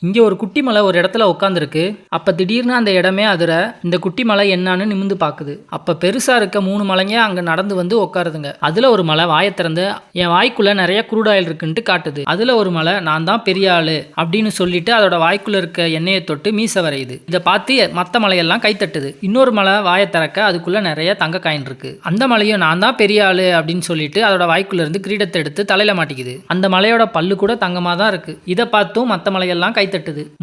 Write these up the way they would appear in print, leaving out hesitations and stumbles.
இங்கே ஒரு குட்டி மலை ஒரு இடத்துல உட்காந்துருக்கு. அப்போ திடீர்னு அந்த இடமே அதிர இந்த குட்டி மலை என்னான்னு நிமிந்து பார்க்குது. அப்போ பெருசாக இருக்க 3 மலைங்க அங்கே நடந்து வந்து உட்காருதுங்க. அதில் ஒரு மலை வாயை திறந்து என் வாய்க்குள்ளே நிறைய குரூடாயில் இருக்குன்ட்டு காட்டுது. அதில் ஒரு மலை நான் தான் பெரிய ஆளு அப்படின்னு சொல்லிட்டு அதோட வாய்க்குள்ளே இருக்க எண்ணெயை தொட்டு மீசை வரையுது. இதை பார்த்து மற்ற மலையெல்லாம் கைத்தட்டுது. இன்னொரு மலை வாயை திறக்க அதுக்குள்ளே நிறைய தங்க காயின் இருக்கு. அந்த மலையும் நான் தான் பெரிய ஆளு அப்படின்னு சொல்லிட்டு அதோட வாய்க்குள்ள இருந்து கிரீடத்தை எடுத்து தலையில மாட்டிக்குது. அந்த மலையோட பல்லு கூட தங்கமாக தான் இருக்கு. இதை பார்த்தும் மற்ற மலையெல்லாம் கைத்தட்டுது.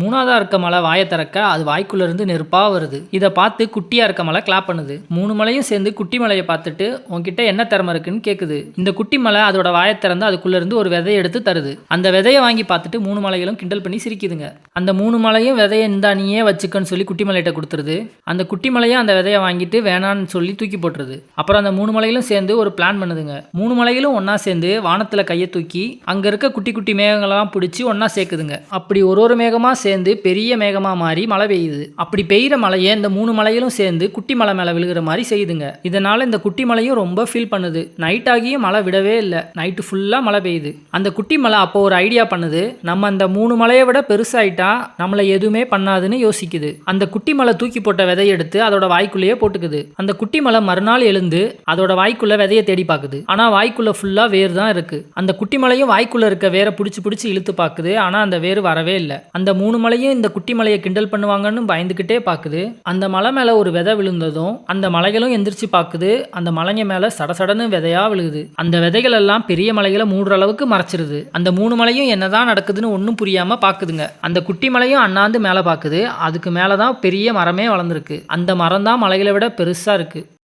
மூணாவதா இருக்க மலை வாயை திறக்க அது வாய்க்குள்ள இருந்து நெருப்பா வருது. இதை பார்த்து குட்டியா இருக்க மலை கிளாப் பண்ணுது. 3 மலையும் சேர்ந்து குட்டி மலையை பார்த்துட்டு உன்கிட்ட என்ன திறமை இருக்குன்னு கேக்குது. இந்த குட்டி மலை அதோட வாயை திறந்து அதுக்குள்ள இருந்து ஒரு விதையை எடுத்து தருது. அந்த விதையை வாங்கி பார்த்துட்டு 3 மலைகளும் கிண்டல் பண்ணி சிரிக்குதுங்க. அந்த 3 மலையும் விதையை இந்த நீயே வச்சுக்கன்னு சொல்லி குட்டி மலையிட்ட கொடுத்துருது. அந்த குட்டி மலையும் அந்த விதையை வாங்கிட்டு வேணான்னு சொல்லி தூக்கி போட்டுருது. அப்புறம் அந்த 3 மலைகளும் சேர்ந்து ஒரு பிளான் பண்ணுதுங்க. 3 மலைகளும் ஒன்னா சேர்ந்து வானத்துல கையை தூக்கி அங்க இருக்க குட்டி குட்டி மேகங்கள்லாம் பிடிச்சி ஒன்னா சேர்க்குதுங்க. அப்படி ஒரு மேகமா சேர்ந்து பெரிய மேகமா மாறி மழை பெய்யுது. அப்படி பெய்கிற மழையை இந்த 3 மலைகளும் சேர்ந்து குட்டி மலை மேல விழுகிற மாதிரி செய்யுதுங்க. இதனால இந்த குட்டி மலையும் ரொம்ப ஃபீல் பண்ணுது. நைட் ஆகியும் மழை விடவே இல்லை. நைட்டு ஃபுல்லா மழை பெய்யுது. அந்த குட்டி மலை அப்போ ஒரு ஐடியா பண்ணுது. நம்ம அந்த 3 மலையை விட பெருசாயிட்டா நம்மளை எதுவுமே பண்ணாதுன்னு யோசிக்குது. அந்த குட்டி மலை தூக்கி போட்ட விதையை எடுத்து அதோட வாய்க்குள்ளேயே போட்டுக்குது. அந்த குட்டி மலை மறுநாள் எழுந்து அதோட வாய்க்குள்ள விதையை தேடி பார்க்குது. ஆனா வாய்க்குள்ள ஃபுல்லா வேர் தான் இருக்கு. அந்த குட்டி மலையும் வாய்க்குள்ள இருக்க வேரை பிடிச்சி இழுத்து பார்க்குது. ஆனா அந்த வேர் வரவே இல்லை. அந்த 3 மலையும் இந்த குட்டி மலையை கிண்டல் பண்ணுவாங்கன்னு பயந்துகிட்டே பார்க்குது. அந்த மலை மேல ஒரு விதை விழுந்ததும் அந்த மலைகளும் எந்திரிச்சு பார்க்குது. அந்த மலைங்க மேல சடசடன்னு விதையா விழுகுது. அந்த விதைகள் எல்லாம் பெரிய மலைகளை மூடுற அளவுக்கு மறைச்சிருது. அந்த 3 மலையும் என்னதான் நடக்குதுன்னு ஒன்றும் புரியாம பார்க்குதுங்க. அந்த குட்டி மலையும் அண்ணாந்து மேலே பார்க்குது. அதுக்கு மேலதான் பெரிய மரமே வளர்ந்துருக்கு. அந்த மரம் தான் மலைகளை விட பெருசா இருக்கு.